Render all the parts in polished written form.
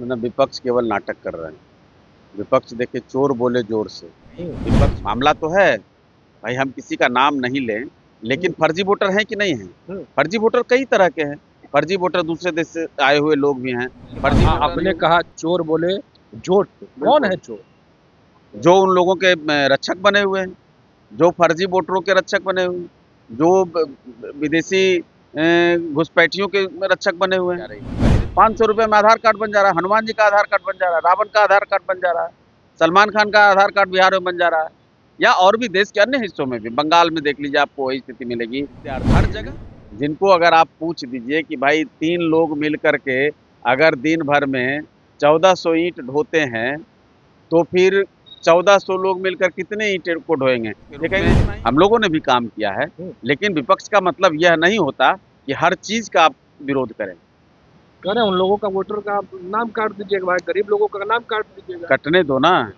मतलब विपक्ष केवल नाटक कर रहे हैं। विपक्ष देखिए चोर बोले जोर से। हम्म, विपक्ष मामला तो है भाई, हम किसी का नाम नहीं लें, लेकिन हम्म, फर्जी वोटर हैं कि नहीं हैं? हम्म। फर्जी वोटर कई तरह के हैं। फर्जी वोटर दूसरे देश से आए हुए लोग भी हैं। फर्जी वोटर आपने कहा चोर बोले जोर से, कौन है चोर? जो उन लोगों के रक्षक बने हुए हैं, जो फर्जी वोटरों के रक्षक बने हुए हैं, जो विदेशी घुसपैठियों के रक्षक बने हुए हैं। 500 रुपये में आधार कार्ड बन जा रहा है, हनुमान जी का आधार कार्ड बन जा रहा है, रावण का आधार कार्ड बन जा रहा है, सलमान खान का आधार कार्ड बिहार में बन जा रहा है, या और भी देश के अन्य हिस्सों में भी, बंगाल में देख लीजिए, आपको वही स्थिति मिलेगी हर जगह। जिनको अगर आप पूछ दीजिए कि भाई 3 लोग मिल करके अगर दिन भर में 1400 ईंट ढोते हैं, तो फिर 1400 लोग मिलकर कितने ईंटें को ढोएंगे? ये कहेंगे हम लोगों ने भी काम किया है। लेकिन विपक्ष का मतलब यह नहीं होता कि हर चीज का आप विरोध करें। करें उन लोगों का वोटर का आप नाम काट दीजिएगा भाई, गरीब लोगों का नाम काट दीजिएगा। कटने दो ना,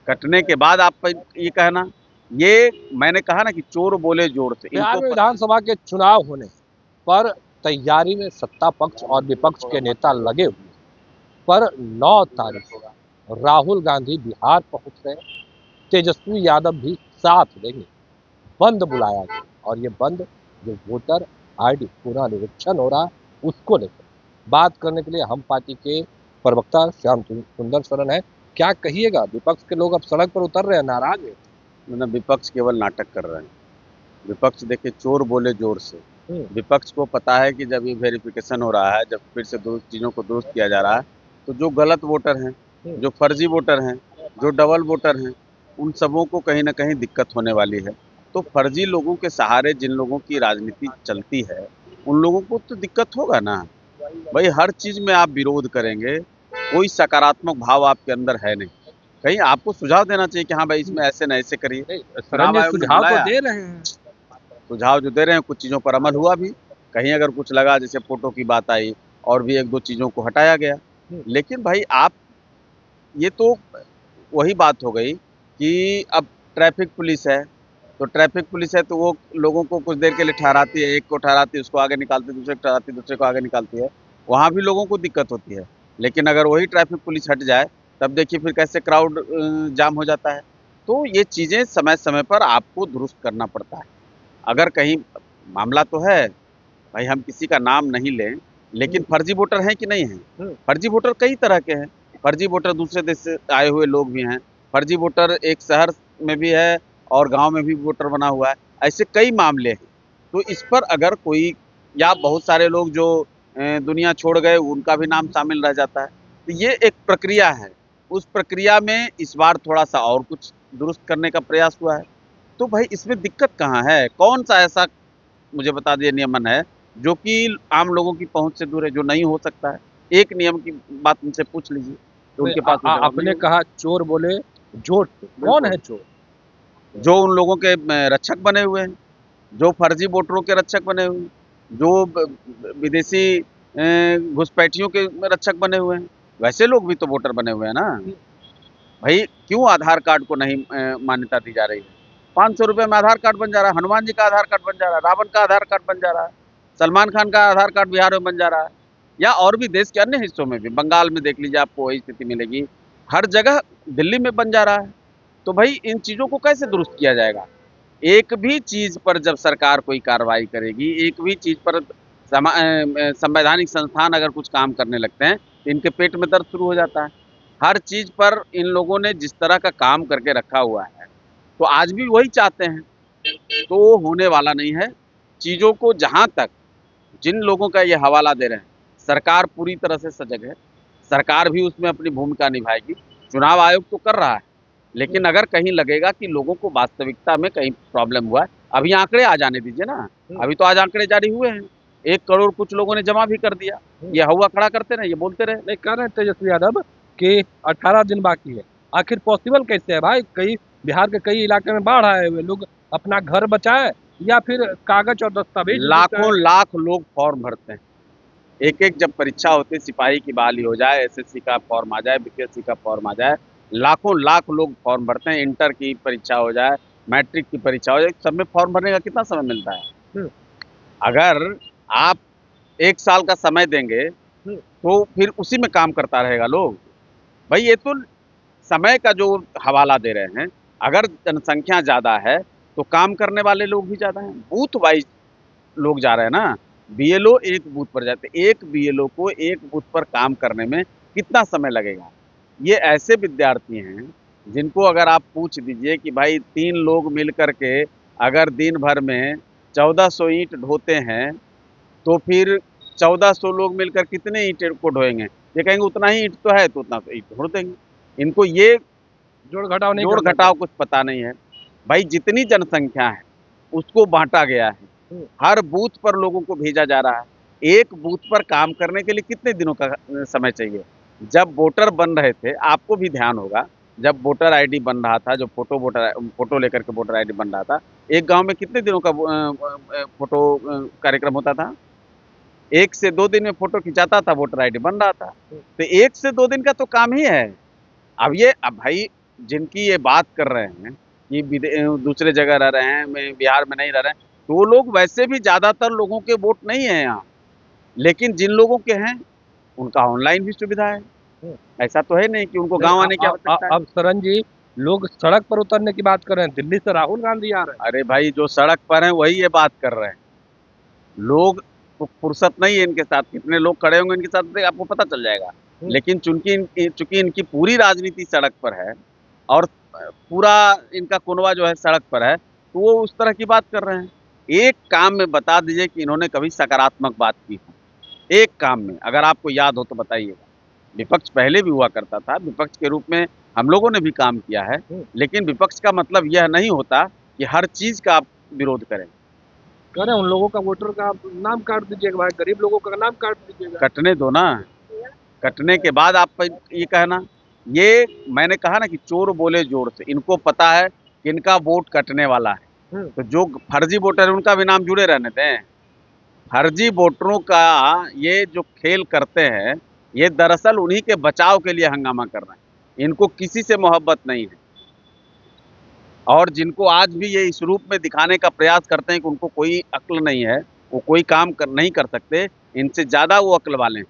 कटने के बाद आप ये कहना, ये मैंने कहा ना कि चोर बोले जोर से। बिहार में विधानसभा के चुनाव होने पर तैयारी में सत्ता पक्ष और विपक्ष के नेता लगे हुए हैं। पर 9 तारीख को राहुल गांधी बिहार पहुंच रहे हैं, तेजस्वी यादव भी साथ देंगे। बंद बुलाया गया और ये बंद जो वोटर आईडी पूरा निरीक्षण हो रहा है उसको लेकर बात करने के लिए हम पार्टी के प्रवक्ता श्याम सुंदर शरण है। क्या कहिएगा, विपक्ष के लोग अब सड़क पर उतर रहे हैं, नाराज है? मतलब विपक्ष केवल नाटक कर रहे हैं। विपक्ष देखिए चोर बोले जोर से। विपक्ष को पता है कि जब ये वेरिफिकेशन हो रहा है, जब फिर से चीज़ों को दुरुस्त किया जा रहा है, तो जो गलत वोटर हैं, जो फर्जी वोटर हैं, जो डबल वोटर हैं, उन सबों को कहीं ना कहीं दिक्कत होने वाली है। तो फर्जी लोगों के सहारे जिन लोगों की राजनीति चलती है, उन लोगों को तो दिक्कत होगा ना भाई। हर चीज़ में आप विरोध करेंगे, कोई सकारात्मक भाव आपके अंदर है नहीं। कहीं आपको सुझाव देना चाहिए कि हाँ भाई, इसमें ऐसे न ऐसे करिए। चुनाव आयोग ने सुझाव तो बुलाया, दे रहे हैं। सुझाव जो दे रहे हैं, कुछ चीज़ों पर अमल हुआ भी। कहीं अगर कुछ लगा, जैसे फोटो की बात आई, और भी 1-2 चीज़ों को हटाया गया। लेकिन भाई आप, ये तो वही बात हो गई कि अब ट्रैफिक पुलिस है, तो ट्रैफिक पुलिस है तो वो लोगों को कुछ देर के लिए ठहराती है, एक को ठहराती है, उसको आगे निकालती है, दूसरे को ठहराती है, दूसरे को आगे निकालती है। वहाँ भी लोगों को दिक्कत होती है। लेकिन अगर वही ट्रैफिक पुलिस हट जाए, तब देखिए फिर कैसे क्राउड जाम हो जाता है। तो ये चीज़ें समय समय पर आपको दुरुस्त करना पड़ता है। अगर कहीं मामला तो है भाई, हम किसी का नाम नहीं लें, लेकिन फर्जी वोटर हैं कि नहीं हैं? फर्जी वोटर कई तरह के हैं। फर्जी वोटर दूसरे देश से आए हुए लोग भी हैं। फर्जी वोटर एक शहर में भी है और गांव में भी वोटर बना हुआ है। ऐसे कई मामले हैं। तो इस पर अगर कोई, या बहुत सारे लोग जो दुनिया छोड़ गए, उनका भी नाम शामिल रह जाता है। तो ये एक प्रक्रिया है। उस प्रक्रिया में इस बार थोड़ा सा और कुछ दुरुस्त करने का प्रयास हुआ है। तो भाई इसमें दिक्कत कहाँ है? कौन सा ऐसा मुझे बता दिए नियमन है जो कि आम लोगों की पहुंच से दूर है, जो नहीं हो सकता है? एक नियम की बात उनसे पूछ लीजिए, तो उनके पास वो जवाब नहीं आपने होगा। कहा चोर बोले जोर से, कौन है चोर? जो उन लोगों के रक्षक बने हुए हैं, जो फर्जी वोटरों के रक्षक बने हुए हैं, जो विदेशी घुसपैठियों के रक्षक बने हुए हैं, वैसे लोग भी तो वोटर बने हुए हैं ना भाई। क्यों आधार कार्ड को नहीं मान्यता दी जा रही है? 500 रुपये में आधार कार्ड बन जा रहा है, हनुमान जी का आधार कार्ड बन जा रहा है, रावण का आधार कार्ड बन जा रहा है, सलमान खान का आधार कार्ड बिहार में बन जा रहा है, या और भी देश के अन्य हिस्सों में भी, बंगाल में देख लीजिए, आपको वही स्थिति मिलेगी। हर जगह दिल्ली में बन जा रहा है। तो भाई इन चीज़ों को कैसे दुरुस्त किया जाएगा? एक भी चीज़ पर जब सरकार कोई कार्रवाई करेगी, एक भी चीज़ पर संवैधानिक संस्थान अगर कुछ काम करने लगते हैं, तो इनके पेट में दर्द शुरू हो जाता है। हर चीज़ पर इन लोगों ने जिस तरह का काम करके रखा हुआ है, तो आज भी वही चाहते हैं। तो होने वाला नहीं है। चीज़ों को जहाँ तक जिन लोगों का ये हवाला दे रहे हैं, सरकार पूरी तरह से सजग है। सरकार भी उसमें अपनी भूमिका निभाएगी। चुनाव आयोग तो कर रहा है, लेकिन अगर कहीं लगेगा कि लोगों को वास्तविकता में कहीं प्रॉब्लम हुआ है, अभी आंकड़े आ जाने दीजिए ना। अभी तो आज आंकड़े जारी हुए हैं, 1 करोड़ कुछ लोगों ने जमा भी कर दिया। ये हवा खड़ा करते रहे, ये बोलते रहे। नहीं कर रहे हैं तेजस्वी यादव कि 18 दिन बाकी है। आखिर पॉसिबल कैसे है भाई? कई बिहार के कई इलाके में बाढ़ आए हुए लोग अपना घर बचाए या फिर कागज और दस्तावेज लाखों लाख लोग फॉर्म भरते हैं। एक जब परीक्षा होती है, सिपाही की बहाली हो जाए, एसएससी का फॉर्म आ जाए, बीपीएससी का फॉर्म आ जाए, लाखों लाख लोग फॉर्म भरते हैं। इंटर की परीक्षा हो जाए, मैट्रिक की परीक्षा हो जाए, सब में फॉर्म भरने का कितना समय मिलता है? अगर आप 1 साल का समय देंगे, तो फिर उसी में काम करता रहेगा लोग। भाई ये तो समय का जो हवाला दे रहे हैं। अगर जनसंख्या ज़्यादा है तो काम करने वाले लोग भी ज़्यादा हैं। बूथ वाइज़ लोग जा रहे हैं ना। बीएलओ एक बूथ पर जाते हैं। एक बीएलओ को एक बूथ पर काम करने में कितना समय लगेगा? ये ऐसे विद्यार्थी हैं जिनको अगर आप पूछ दीजिए कि भाई 3 लोग मिल कर के अगर दिन भर में 1400 ईंट ढोते हैं, तो फिर 1400 लोग मिलकर कितने ईंट को ढोएँगे? ये कहेंगे उतना ही ईंट तो है, तो उतना तो ईंट ढो देंगे। इनको ये जोड़ घटाव नहीं जोड़ करना घटाव कुछ पता नहीं है। भाई जितनी जनसंख्या है उसको बांटा गया है। हर बूथ पर लोगों को भेजा जा रहा है। एक बूथ पर काम करने के लिए कितने दिनों का समय चाहिए? जब वोटर बन रहे थे, आपको भी ध्यान होगा, जब वोटर आईडी बन रहा था, जो फोटो लेकर के वोटर आईडी बन रहा था, एक गांव में कितने दिनों का फोटो कार्यक्रम होता था? 1 से 2 दिन में फोटो खिंचाता था, वोटर आईडी बन रहा था। तो 1 से 2 दिन का तो काम ही है। अब भाई जिनकी ये बात कर रहे हैं कि दूसरे जगह रह रहे हैं, बिहार में नहीं रह रहे हैं, तो वो लोग वैसे भी ज़्यादातर लोगों के वोट नहीं है यहाँ। लेकिन जिन लोगों के हैं, उनका ऑनलाइन भी सुविधा है। ऐसा तो है नहीं कि उनको गाँव आने की आवश्यकता है। अब सरन जी, लोग सड़क पर उतरने की बात कर रहे हैं। दिल्ली से राहुल गांधी आ रहे हैं। अरे भाई जो सड़क पर हैं वही ये बात कर रहे हैं। लोग को फुर्सत नहीं है इनके साथ, कितने लोग खड़े होंगे इनके साथ आपको पता चल जाएगा। लेकिन चूंकि इनकी पूरी राजनीति सड़क पर है और पूरा इनका कुनवा जो है सड़क पर है, तो वो उस तरह की बात कर रहे हैं। एक काम में बता दीजिए कि इन्होंने कभी सकारात्मक बात की हो। एक काम में अगर आपको याद हो तो बताइएगा। विपक्ष पहले भी हुआ करता था, विपक्ष के रूप में हम लोगों ने भी काम किया है, लेकिन विपक्ष का मतलब यह नहीं होता कि हर चीज़ का आप विरोध करें। करें, उन लोगों का वोटर का आप नाम काट दीजिएगा भाई, गरीब लोगों का नाम काट दीजिएगा। कटने दो ना, कटने के बाद आप ये कहना। ये मैंने कहा ना कि चोर बोले जोर से, इनको पता है कि इनका वोट कटने वाला है। तो जो फर्जी वोटर है उनका भी नाम जुड़े रहने दें। फर्जी वोटरों का ये जो खेल करते हैं, ये दरअसल उन्हीं के बचाव के लिए हंगामा कर रहे हैं। इनको किसी से मोहब्बत नहीं है। और जिनको आज भी ये इस रूप में दिखाने का प्रयास करते हैं कि उनको कोई अक्ल नहीं है, वो कोई काम नहीं कर सकते, इनसे ज़्यादा वो अक्ल वाले हैं।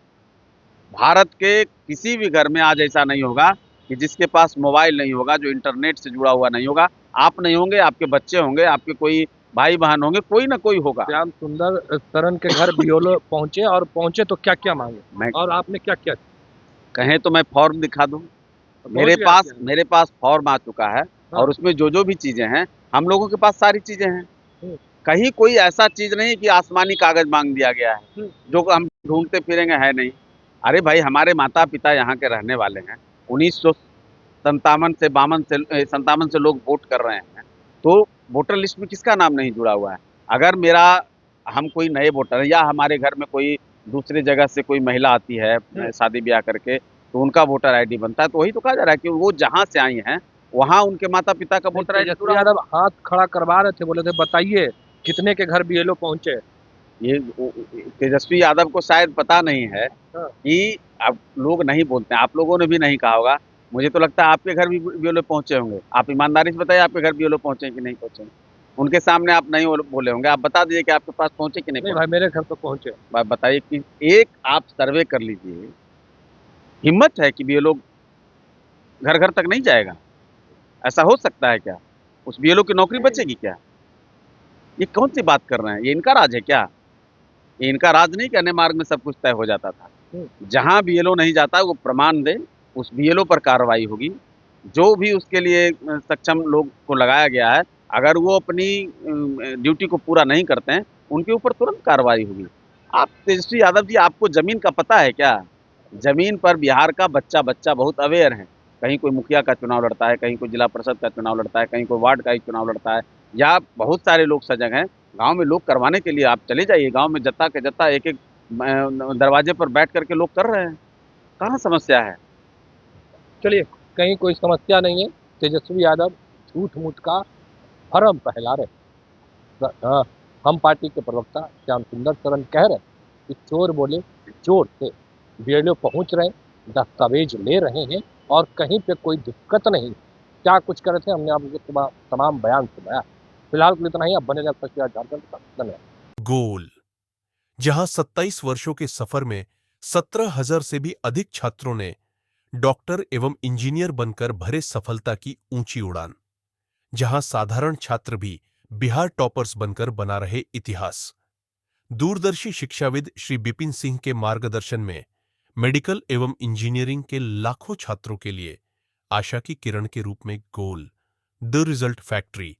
भारत के किसी भी घर में आज ऐसा नहीं होगा कि जिसके पास मोबाइल नहीं होगा, जो इंटरनेट से जुड़ा हुआ नहीं होगा। आप नहीं होंगे, आपके बच्चे होंगे, आपके कोई भाई बहन होंगे, कोई ना कोई होगा। श्याम सुंदर सरन के घर बीएलओ पहुंचे, और पहुंचे तो क्या क्या मांगे और आपने क्या क्या? कहें तो मैं फॉर्म दिखा दूं। मेरे पास फॉर्म आ चुका है। और उसमें जो भी चीजें हैं, हम लोगों के पास सारी चीजें हैं। कहीं कोई ऐसा चीज नहीं कि आसमानी कागज मांग दिया गया है जो हम ढूंढते फिरेंगे, है नहीं। अरे भाई हमारे माता पिता यहाँ के रहने वाले हैं। 1957 से 57 से लोग वोट कर रहे हैं, तो वोटर लिस्ट में किसका नाम नहीं जुड़ा हुआ है? अगर हम कोई नए वोटर हैं या हमारे घर में कोई दूसरी जगह से कोई महिला आती है शादी ब्याह करके, तो उनका वोटर आईडी बनता है। तो वही तो कहा जा रहा है कि वो जहाँ से आई हैं वहाँ उनके माता पिता का वोटर आईडी जुड़ा। यादव हाथ खड़ा करवा रहे थे, बोले थे बताइए कितने के घर बीएलओ पहुंचे। ये तेजस्वी यादव को शायद पता नहीं है कि अब लोग नहीं बोलते हैं। आप लोगों ने भी नहीं कहा होगा। मुझे तो लगता है आपके घर भी बीएलओ पहुंचे होंगे। आप ईमानदारी से बताइए, आपके घर बीएलओ पहुंचे कि नहीं पहुंचे? उनके सामने आप नहीं बोले होंगे। आप बता दीजिए कि आपके पास पहुंचे कि नहीं? भाई मेरे घर तो पहुंचे। बताइए कि एक आप सर्वे कर लीजिए। हिम्मत है कि बीएलओ घर घर तक नहीं जाएगा? ऐसा हो सकता है क्या? उस बीएलओ की नौकरी बचेगी क्या? ये कौन सी बात कर रहे हैं? ये इनका राज है क्या? ये इनका राज नहीं कि अन्य मार्ग में सब कुछ तय हो जाता था। जहां बीएलओ नहीं जाता वो प्रमाण दे, उस बीएलओ पर कार्रवाई होगी। जो भी उसके लिए सक्षम लोग को लगाया गया है, अगर वो अपनी ड्यूटी को पूरा नहीं करते हैं, उनके ऊपर तुरंत कार्रवाई होगी। आप तेजस्वी यादव जी, आपको जमीन का पता है क्या? जमीन पर बिहार का बच्चा बहुत अवेयर है। कहीं कोई मुखिया का चुनाव लड़ता है, कहीं कोई जिला परिषद का चुनाव लड़ता है, कहीं कोई वार्ड का ही चुनाव लड़ता है, या बहुत सारे लोग सजग हैं। गांव में लोग करवाने के लिए आप चले जाइए। गांव में जत्था के जत्था एक एक दरवाजे पर बैठ करके लोग कर रहे हैं। कहाँ समस्या है? चलिए, कहीं कोई समस्या नहीं है। तेजस्वी यादव झूठ मूठ का भरम फैला रहे। हम पार्टी के प्रवक्ता श्याम सुंदर सरन कह रहे कि चोर बोले चोर से बीएलओ पहुंच रहे, दस्तावेज ले रहे हैं और कहीं पे कोई दिक्कत नहीं। क्या कुछ कर रहे थे हमने आपको तमाम बयान सुनाया। फिलहाल के लिए इतना ही। अब बने रहते झारखंड का। धन्यवाद। गोल, जहां 27 वर्षों के सफर में 17,000 से भी अधिक छात्रों ने डॉक्टर एवं इंजीनियर बनकर भरे सफलता की ऊंची उड़ान। जहां साधारण छात्र भी बिहार टॉपर्स बनकर बना रहे इतिहास। दूरदर्शी शिक्षाविद श्री बिपिन सिंह के मार्गदर्शन में मेडिकल एवं इंजीनियरिंग के लाखों छात्रों के लिए आशा की किरण के रूप में गोल द रिजल्ट फैक्ट्री